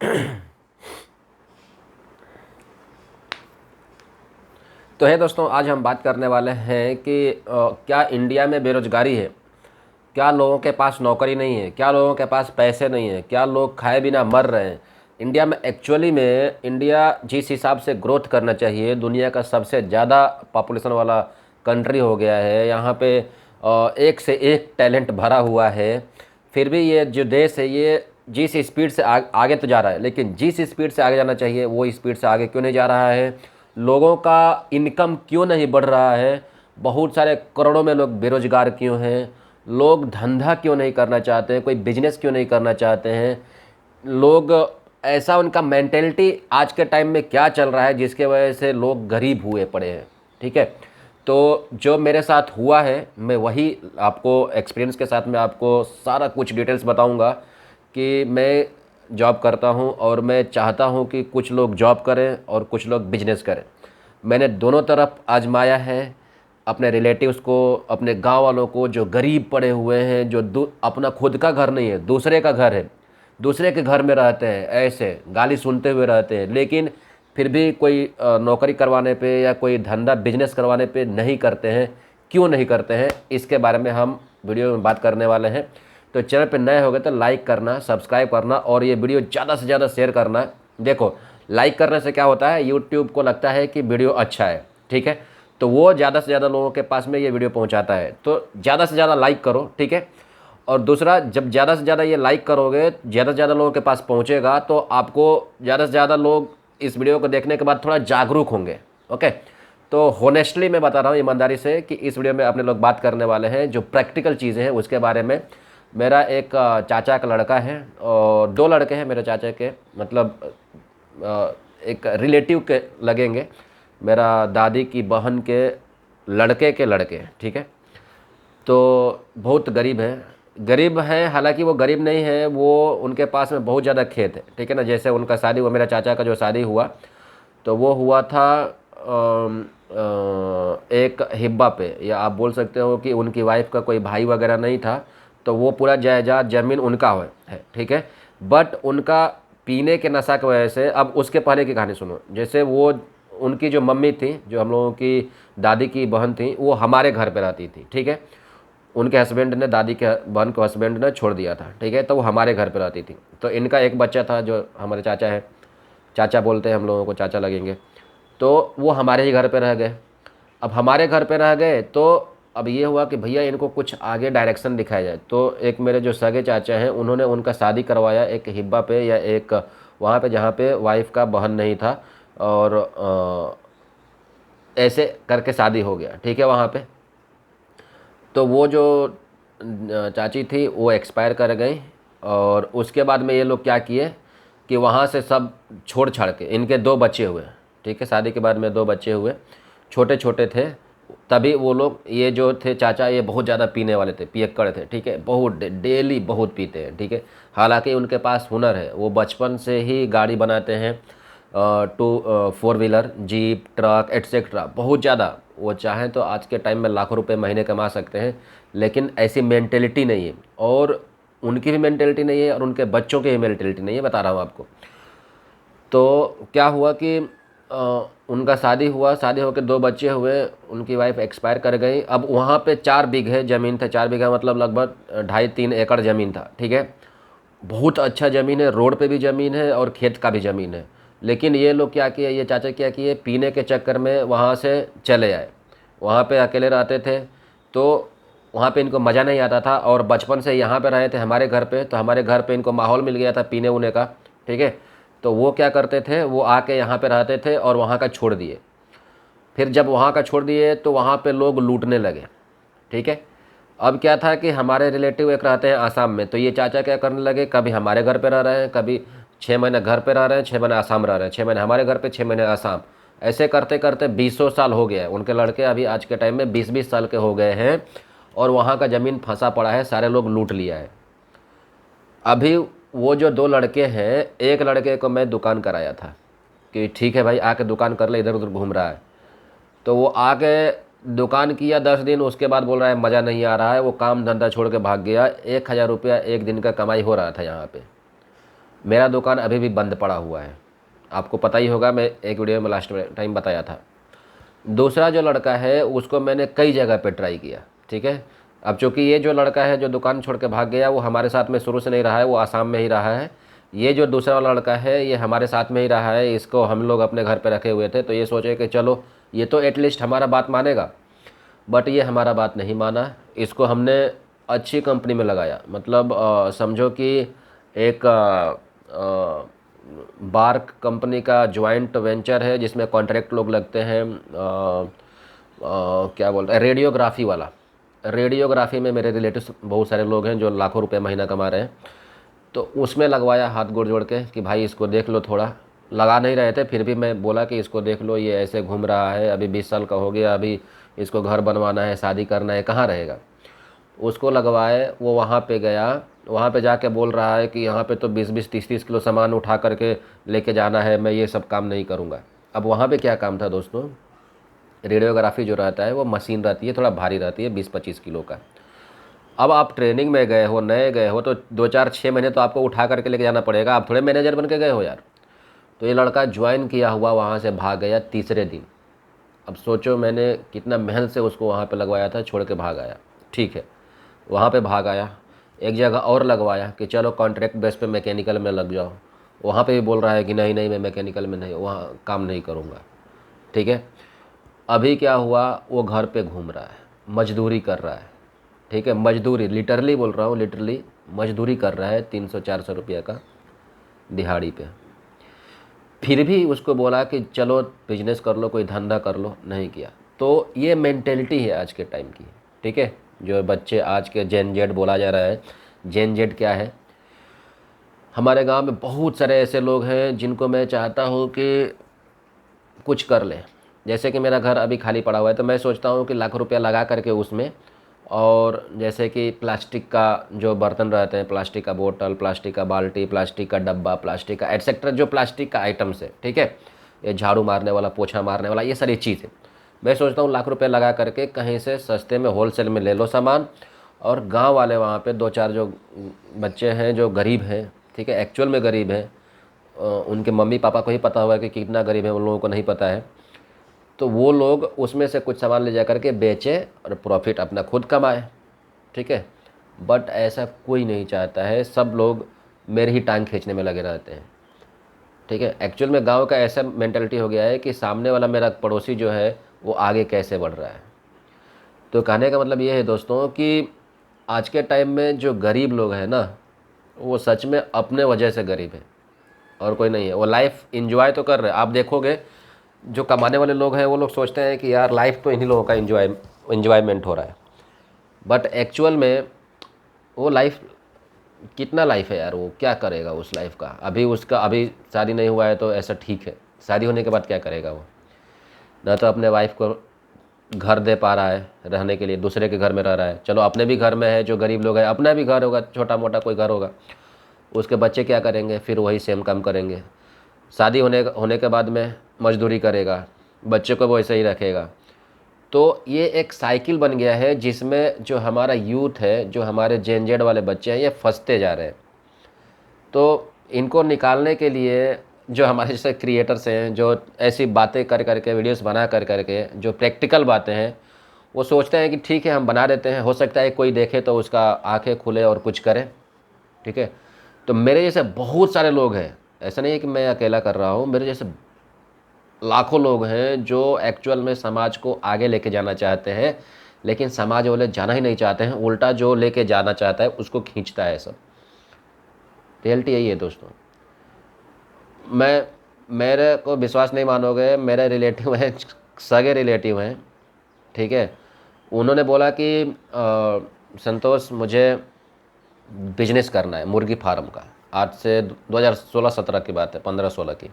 तो है दोस्तों, आज हम बात करने वाले हैं कि क्या इंडिया में बेरोजगारी है? क्या लोगों के पास नौकरी नहीं है? क्या लोगों के पास पैसे नहीं है? क्या लोग खाए बिना मर रहे हैं? इंडिया में एक्चुअली में इंडिया जिस हिसाब से ग्रोथ करना चाहिए, दुनिया का सबसे ज़्यादा पॉपुलेशन वाला कंट्री हो गया है। यहाँ पे एक से एक टैलेंट भरा हुआ है। फिर भी ये जो देश है, ये जिस स्पीड से आगे तो जा रहा है, लेकिन जिस स्पीड से आगे जाना चाहिए वो स्पीड से आगे क्यों नहीं जा रहा है? लोगों का इनकम क्यों नहीं बढ़ रहा है? बहुत सारे करोड़ों में लोग बेरोजगार क्यों हैं? लोग धंधा क्यों नहीं करना चाहते हैं? कोई बिजनेस क्यों नहीं करना चाहते हैं? लोग ऐसा, उनका मेंटेलिटी आज के टाइम में क्या चल रहा है जिसके वजह से लोग गरीब हुए पड़े हैं? ठीक है, तो जो मेरे साथ हुआ है मैं वही आपको एक्सपीरियंस के साथ में आपको सारा कुछ डिटेल्स बताऊंगा कि मैं जॉब करता हूं और मैं चाहता हूं कि कुछ लोग जॉब करें और कुछ लोग बिजनेस करें। मैंने दोनों तरफ आजमाया है। अपने रिलेटिव्स को, अपने गांव वालों को जो गरीब पड़े हुए हैं, जो अपना खुद का घर नहीं है, दूसरे का घर है, दूसरे के घर में रहते हैं, ऐसे गाली सुनते हुए रहते हैं, लेकिन फिर भी कोई नौकरी करवाने पे या कोई धंधा बिजनेस करवाने पे नहीं करते हैं। क्यों नहीं करते हैं, इसके बारे में हम वीडियो में बात करने वाले हैं। तो चैनल पे नए हो गए तो लाइक करना, सब्सक्राइब करना और ये वीडियो ज़्यादा से ज़्यादा शेयर करना। देखो, लाइक करने से क्या होता है, यूट्यूब को लगता है कि वीडियो अच्छा है, ठीक है, तो वो ज़्यादा से ज़्यादा लोगों के पास में ये वीडियो पहुंचाता है। तो ज़्यादा से ज़्यादा लाइक करो, ठीक है। और दूसरा, जब ज़्यादा से ज़्यादा ये लाइक करोगे, ज़्यादा से ज़्यादा लोगों के पास पहुंचेगा, तो आपको ज़्यादा से ज़्यादा लोग इस वीडियो को देखने के बाद थोड़ा जागरूक होंगे। ओके, तो होनेस्टली मैं बता रहा हूँ, ईमानदारी से, कि इस वीडियो में अपने लोग बात करने वाले हैं जो प्रैक्टिकल चीज़ें हैं उसके बारे में। मेरा एक चाचा का लड़का है और दो लड़के हैं मेरे चाचा के, मतलब एक रिलेटिव के लगेंगे, मेरा दादी की बहन के लड़के, ठीक है। तो बहुत गरीब है, हालांकि वो गरीब नहीं है, वो उनके पास में बहुत ज़्यादा खेत है, ठीक है ना। जैसे उनका शादी हुआ, मेरा चाचा का जो शादी हुआ तो वो हुआ था एक हिब्बा पे, या आप बोल सकते हो कि उनकी वाइफ का कोई भाई वगैरह नहीं था, तो वो पूरा जायदाद ज़मीन उनका है, ठीक है। बट उनका पीने के नशा की वजह से, अब उसके पहले की कहानी सुनो। जैसे वो, उनकी जो मम्मी थी, जो हम लोगों की दादी की बहन थी, वो हमारे घर पे रहती थी, ठीक है। उनके हस्बैंड ने, दादी के बहन को हस्बैंड ने छोड़ दिया था, ठीक है, तो वो हमारे घर पे रहती थी। तो इनका एक बच्चा था जो हमारे चाचा है, चाचा बोलते हैं हम लोगों को, चाचा लगेंगे। तो वो हमारे ही घर पे रह गए। अब हमारे घर पे रह गए तो अब ये हुआ कि भैया इनको कुछ आगे डायरेक्शन दिखाया जाए। तो एक मेरे जो सगे चाचा हैं, उन्होंने उनका शादी करवाया एक हिब्बा पे, या एक वहाँ पे जहाँ पे वाइफ का बहन नहीं था, और ऐसे करके शादी हो गया, ठीक है, वहाँ पे। तो वो जो चाची थी वो एक्सपायर कर गई, और उसके बाद में ये लोग क्या किए कि वहाँ से सब छोड़ छाड़ के, इनके दो बच्चे हुए, ठीक है, शादी के बाद में दो बच्चे हुए, छोटे छोटे थे। तभी वो लोग, ये जो थे चाचा, ये बहुत ज़्यादा पीने वाले थे, पियक्कड़ थे, ठीक है, बहुत डेली बहुत पीते हैं, ठीक है। हालांकि उनके पास हुनर है, वो बचपन से ही गाड़ी बनाते हैं, four wheeler, jeep, truck etcetera, बहुत ज़्यादा। वो चाहें तो आज के टाइम में लाखों रुपए महीने कमा सकते हैं, लेकिन ऐसी मेंटेलिटी नहीं है, और उनकी भी मेंटेलिटी नहीं है और उनके बच्चों की भी मेंटेलिटी नहीं है, बता रहा हूँ आपको। तो क्या हुआ कि उनका शादी हुआ, शादी होकर दो बच्चे हुए, उनकी वाइफ एक्सपायर कर गई। अब वहाँ पे 4 बीघे ज़मीन था, 4 बीघा मतलब लगभग 2.5-3 एकड़ ज़मीन था, ठीक है। बहुत अच्छा ज़मीन है, रोड पे भी ज़मीन है और खेत का भी ज़मीन है। लेकिन ये लोग क्या किए, ये चाचा क्या किए, पीने के चक्कर में वहाँ से चले आए। वहाँ पे अकेले रहते थे, तो वहाँ पे इनको मज़ा नहीं आता था, और बचपन से यहाँ पे रहे थे हमारे घर पे, तो हमारे घर पे इनको माहौल मिल गया था पीने उने का, ठीक है। तो वो क्या करते थे, वो आके यहाँ पे रहते थे और वहाँ का छोड़ दिए। फिर जब वहाँ का छोड़ दिए तो वहाँ पे लोग लूटने लगे, ठीक है। अब क्या था कि हमारे रिलेटिव एक रहते हैं आसाम में, तो ये चाचा क्या करने लगे, कभी हमारे घर पे रह रहे हैं, कभी 6 महीने घर पे रह रहे हैं, 6 महीने आसाम रह रहे हैं, 6 महीने हमारे घर पे, 6 महीने आसाम। ऐसे करते करते 20 साल हो गया है। उनके लड़के अभी आज के टाइम में 20-20 साल के हो गए हैं, और वहाँ का ज़मीन फंसा पड़ा है, सारे लोग लूट लिया है। अभी वो जो दो लड़के हैं, एक लड़के को मैं दुकान कराया था कि ठीक है भाई आके दुकान कर ले, इधर उधर घूम रहा है। तो वो आके दुकान किया 10 दिन, उसके बाद बोल रहा है मज़ा नहीं आ रहा है, वो काम धंधा छोड़ के भाग गया। 1,000 रुपया एक दिन का कमाई हो रहा था यहाँ पे। मेरा दुकान अभी भी बंद पड़ा हुआ है, आपको पता ही होगा, मैं एक वीडियो में लास्ट टाइम बताया था। दूसरा जो लड़का है उसको मैंने कई जगह पे ट्राई किया, ठीक है। अब चूँकि ये जो लड़का है जो दुकान छोड़ के भाग गया, वो हमारे साथ में शुरू से नहीं रहा है, वो आसाम में ही रहा है। ये जो दूसरा वाला लड़का है ये हमारे साथ में ही रहा है, इसको हम लोग अपने घर पे रखे हुए थे, तो ये सोचे कि चलो ये तो एटलीस्ट हमारा बात मानेगा। बट ये हमारा बात नहीं माना। इसको हमने अच्छी कंपनी में लगाया, मतलब समझो कि एक बार्क कंपनी का जॉइंट वेंचर है जिसमें कॉन्ट्रैक्ट लोग लगते हैं, क्या बोलते हैं, रेडियोग्राफी वाला। रेडियोग्राफी में मेरे रिलेटिव्स बहुत सारे लोग हैं जो लाखों रुपए महीना कमा रहे हैं, तो उसमें लगवाया हाथ गोड़ जोड़ के कि भाई इसको देख लो थोड़ा। लगा नहीं रहे थे, फिर भी मैं बोला कि इसको देख लो, ये ऐसे घूम रहा है, अभी 20 साल का हो गया, अभी इसको घर बनवाना है, शादी करना है, कहाँ रहेगा। उसको लगवाए, वो वहाँ पे गया, वहाँ पे जाके बोल रहा है कि यहाँ पे तो 20-20 30-30 किलो सामान उठा करके लेके जाना है, मैं ये सब काम नहीं करूँगा। अब वहाँ पे क्या काम था दोस्तों, रेडियोग्राफी जो रहता है वो मशीन रहती है, थोड़ा भारी रहती है, 20-25 किलो का। अब आप ट्रेनिंग में गए हो, नए गए हो, तो 2-4-6 महीने तो आपको उठा करके लेके जाना पड़ेगा, आप थोड़े मैनेजर बन के गए हो यार। तो ये लड़का ज्वाइन किया हुआ वहाँ से भाग गया तीसरे दिन। अब सोचो मैंने कितना मेहनत से उसको वहाँ पे लगवाया था, छोड़ के भाग आया। ठीक है, वहाँ पे भाग आया, एक जगह और लगवाया कि चलो कॉन्ट्रैक्ट बेस पे मैकेनिकल में लग जाओ। वहाँ पे भी बोल रहा है कि नहीं नहीं मैं मैकेनिकल में नहीं, वहाँ काम नहीं करूँगा। ठीक है, अभी क्या हुआ, वो घर पे घूम रहा है, मजदूरी कर रहा है। ठीक है, मजदूरी, लिटरली बोल रहा हूँ, लिटरली मजदूरी कर रहा है 300-400 रुपये का दिहाड़ी पे। फिर भी उसको बोला कि चलो बिजनेस कर लो, कोई धंधा कर लो, नहीं किया। तो ये मेंटेलिटी है आज के टाइम की। ठीक है, जो बच्चे आज के जेन जेड बोला जा रहा है, जेन जेड क्या है, हमारे गांव में बहुत सारे ऐसे लोग हैं जिनको मैं चाहता हूं कि कुछ कर लें। जैसे कि मेरा घर अभी खाली पड़ा हुआ है, तो मैं सोचता हूं कि लाख रुपया लगा करके उसमें, और जैसे कि प्लास्टिक का जो बर्तन रहते हैं, प्लास्टिक का बोतल, प्लास्टिक का बाल्टी, प्लास्टिक का डब्बा, प्लास्टिक का एटसेट्रा, जो प्लास्टिक का आइटम्स है, ठीक है, ये झाड़ू मारने वाला, पोछा मारने वाला, ये सारी चीज़ है। मैं सोचता हूँ लाख रुपए लगा करके कहीं से सस्ते में होलसेल में ले लो सामान, और गांव वाले वहाँ पे 2-4 जो बच्चे हैं जो गरीब हैं, ठीक है, एक्चुअल में गरीब हैं, उनके मम्मी पापा को ही पता होगा कि कितना गरीब है, उन लोगों को नहीं पता है, तो वो लोग उसमें से कुछ सामान ले जा करके बेचे और प्रॉफिट अपना खुद कमाए। ठीक है, बट ऐसा कोई नहीं चाहता है, सब लोग मेरे ही टांग खींचने में लगे रहते हैं। ठीक है, एक्चुअल में गांव का ऐसा मेंटालिटी हो गया है कि सामने वाला मेरा पड़ोसी जो है वो आगे कैसे बढ़ रहा है। तो कहने का मतलब ये है दोस्तों कि आज के टाइम में जो गरीब लोग हैं ना, वो सच में अपने वजह से गरीब है और कोई नहीं है। वो लाइफ इंजॉय तो कर रहे हैं, आप देखोगे जो कमाने वाले लोग हैं वो लोग सोचते हैं कि यार लाइफ तो इन्हीं लोगों का इंजॉयमेंट हो रहा है, बट एक्चुअल में वो लाइफ कितना लाइफ है यार, वो क्या करेगा उस लाइफ का। अभी उसका अभी शादी नहीं हुआ है तो ऐसा ठीक है, शादी होने के बाद क्या करेगा वो, ना तो अपने वाइफ को घर दे पा रहा है रहने के लिए, दूसरे के घर में रह रहा है। चलो अपने भी घर में है, जो गरीब लोग हैं अपना भी घर होगा, छोटा मोटा कोई घर होगा, उसके बच्चे क्या करेंगे, फिर वही सेम काम करेंगे। शादी होने के बाद में मजदूरी करेगा, बच्चे को वो ऐसे ही रखेगा। तो ये एक साइकिल बन गया है जिसमें जो हमारा यूथ है, जो हमारे जेन जेड वाले बच्चे हैं, ये फंसते जा रहे हैं। तो इनको निकालने के लिए जो हमारे जैसे क्रिएटर्स हैं, जो ऐसी बातें कर करके, वीडियोस बना कर करके, जो प्रैक्टिकल बातें हैं, वो सोचते हैं कि ठीक है हम बना देते हैं, हो सकता है कोई देखे तो उसका आंखें खुले और कुछ करे। ठीक है, तो मेरे जैसे बहुत सारे लोग हैं, ऐसा नहीं है कि मैं अकेला कर रहा हूँ, मेरे जैसे लाखों लोग हैं जो एक्चुअल में समाज को आगे लेके जाना चाहते हैं, लेकिन समाज वाले जाना ही नहीं चाहते हैं, उल्टा जो लेके जाना चाहता है उसको खींचता है सब। रियलिटी यही है दोस्तों। मैं मेरे को विश्वास नहीं मानोगे, मेरे रिलेटिव हैं, सगे रिलेटिव हैं, ठीक है, उन्होंने बोला कि संतोष मुझे बिजनेस करना है मुर्गी फार्म का। आज से 2016-17 की बात है, 15-16 की।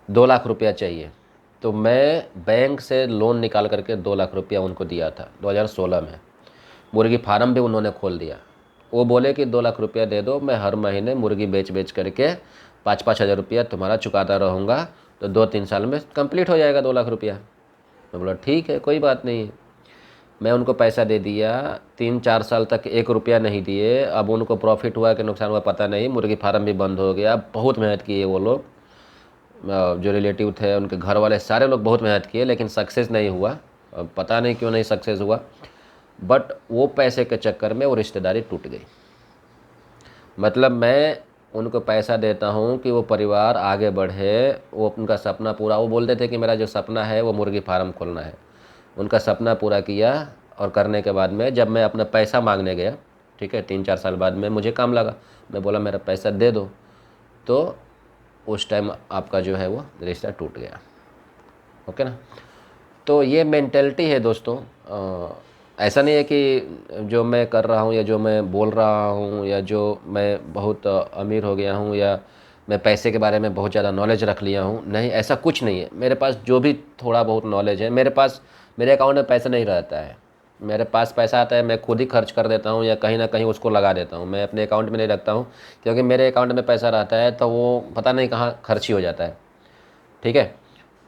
2 लाख रुपया चाहिए, तो मैं बैंक से लोन निकाल करके 2 लाख रुपया उनको दिया था 2016 में। मुर्गी फार्म भी उन्होंने खोल दिया। वो बोले कि 2 लाख रुपया दे दो, मैं हर महीने मुर्गी बेच बेच करके 5-5 हज़ार रुपया तुम्हारा चुकाता रहूँगा, तो 2-3 साल में कंप्लीट हो जाएगा 2 लाख रुपया। मैं बोला ठीक है, कोई बात नहीं है। मैं उनको पैसा दे दिया, 3-4 साल तक 1 रुपया नहीं दिए। अब उनको प्रॉफिट हुआ कि नुकसान हुआ पता नहीं, मुर्गी फार्म भी बंद हो गया। बहुत मेहनत किए वो लोग, जो रिलेटिव थे उनके घर वाले सारे लोग बहुत मेहनत किए, लेकिन सक्सेस नहीं हुआ। अब पता नहीं क्यों नहीं सक्सेस हुआ, बट वो पैसे के चक्कर में वो रिश्तेदारी टूट गई। मतलब मैं उनको पैसा देता हूँ कि वो परिवार आगे बढ़े, वो उनका सपना पूरा, वो बोलते थे कि मेरा जो सपना है वो मुर्गी फार्म खोलना है। उनका सपना पूरा किया, और करने के बाद में जब मैं अपना पैसा मांगने गया, ठीक है, 3-4 साल बाद में मुझे काम लगा, मैं बोला मेरा पैसा दे दो, तो उस टाइम आपका जो है वो रिश्ता टूट गया। ओके ना। तो ये मेंटेलिटी है दोस्तों। ऐसा नहीं है कि जो मैं कर रहा हूँ या जो मैं बोल रहा हूँ या जो मैं बहुत अमीर हो गया हूँ या मैं पैसे के बारे में बहुत ज़्यादा नॉलेज रख लिया हूँ, नहीं, ऐसा कुछ नहीं है। मेरे पास जो भी थोड़ा बहुत नॉलेज है, मेरे अकाउंट में पैसा नहीं रहता है। मेरे पास पैसा आता है, मैं खुद ही खर्च कर देता हूँ या कहीं ना कहीं उसको लगा देता हूँ। मैं अपने अकाउंट में नहीं रखता हूँ, क्योंकि मेरे अकाउंट में पैसा रहता है तो वो पता नहीं कहाँ खर्च ही हो जाता है। ठीक है।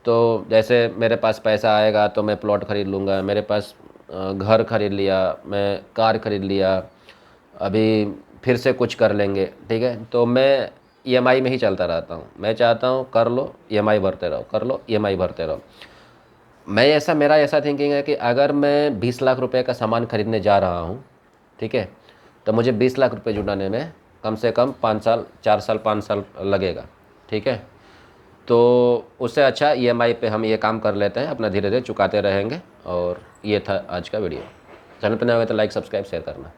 तो जैसे मेरे पास पैसा आएगा तो मैं प्लॉट खरीद लूँगा, मेरे पास घर खरीद लिया, मैं कार खरीद लिया, अभी फिर से कुछ कर लेंगे। ठीक है। तो मैं ईएमआई में ही चलता रहता हूँ। मैं चाहता हूँ कर लो ईएमआई भरते रहो, कर लो ईएमआई भरते रहो। मेरा ऐसा थिंकिंग है कि अगर मैं 20 लाख रुपए का सामान खरीदने जा रहा हूँ, ठीक है, तो मुझे 20 लाख रुपए जुटाने में कम से कम 5 साल, 4 साल, 5 साल लगेगा। ठीक है। तो उससे अच्छा ईएमआई पे हम ये काम कर लेते हैं, अपना धीरे धीरे चुकाते रहेंगे। और ये था आज का वीडियो। चैनल पर नए हुए तो लाइक, सब्सक्राइब, शेयर करना।